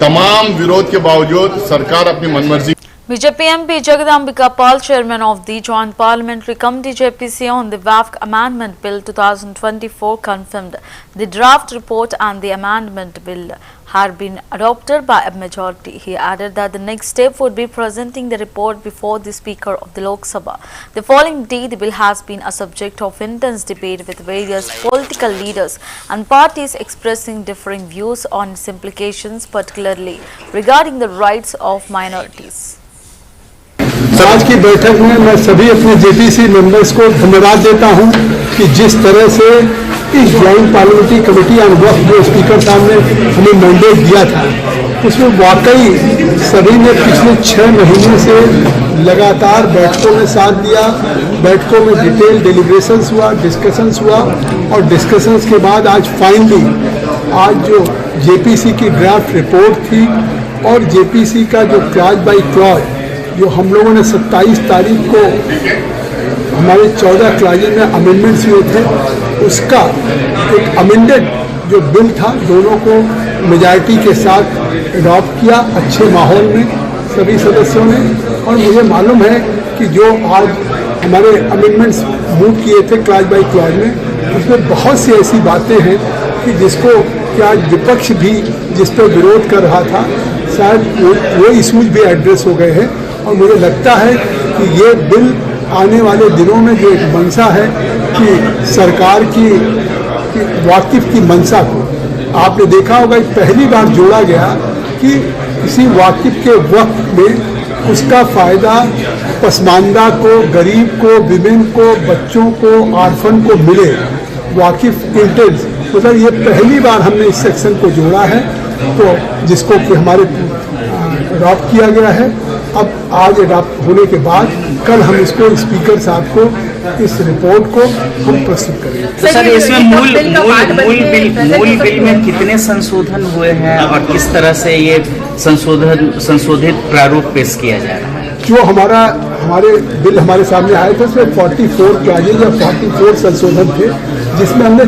तमाम विरोध के बावजूद सरकार अपनी मनमर्जी BJP MP Jagadambika Pal, chairman of the Joint Parliamentary Committee JPC on the WAFC Amendment Bill 2024, confirmed the draft report and the amendment bill had been adopted by a majority. He added that the next step would be presenting the report before the Speaker of the Lok Sabha. The following day, the bill has been a subject of intense debate with various political leaders and parties expressing differing views on its implications, particularly regarding the rights of minorities. आज की बैठक में मैं सभी अपने JPC members को धन्यवाद देता हूं कि जिस तरह से इस जॉइंट पार्लियामेंट्री कमेटी ऑन वक्फ जो स्पीकर साहब ने हमें मैंडेट दिया था, उसमें वाकई सभी ने पिछले 6 महीने से लगातार बैठकों में साथ दिया। बैठकों में डिटेल डेलिब्रेशंस हुआ, डिस्कशंस हुआ और डिस्कशंस के बाद आज फाइनली आज जो जेपीसी की ड्राफ्ट रिपोर्ट थी और जेपीसी का जो क्लॉज बाई क्लॉज जो हम लोगों ने 27 तारीख को हमारे 14 क्लॉजेज में अमेंडमेंट्स हुए थे, उसका एक अमेंडेड जो बिल था दोनों को मेजॉरिटी के साथ अडॉप्ट किया अच्छे माहौल में सभी सदस्यों ने। और मुझे मालूम है कि जो आज हमारे अमेंडमेंट्स मूव किए थे क्लॉज बाई क्लॉज में, उसमें बहुत सी ऐसी बातें हैं कि जिसको कि आज विपक्ष भी जिस पर विरोध कर रहा था, शायद वो इशूज भी एड्रेस हो गए हैं। और मुझे लगता है कि ये बिल आने वाले दिनों में जो एक मंशा है कि सरकार की वाकिफ की मंशा को आपने देखा होगा पहली बार जोड़ा गया कि किसी वाकिफ के वक्त में उसका फ़ायदा पसमानदा को, गरीब को, विमेन को, बच्चों को, आर्फन को मिले। वाकिफ इंटेंस मतलब ये पहली बार हमने इस सेक्शन को जोड़ा है, तो जिसको कि हमारे अडॉप्ट किया गया है। अब आज अडॉप्ट होने के बाद कल हम इसको स्पीकर साहब को इस रिपोर्ट को हम प्रस्तुत करेंगे। तो सर इसमें मूल बिल में कितने संशोधन हुए हैं और किस तरह से ये संशोधित प्रारूप पेश किया जा रहा है? जो हमारे बिल हमारे सामने आए थे उसमें 44 क्लॉजेज या 44 संशोधन थे, जिसमें हमने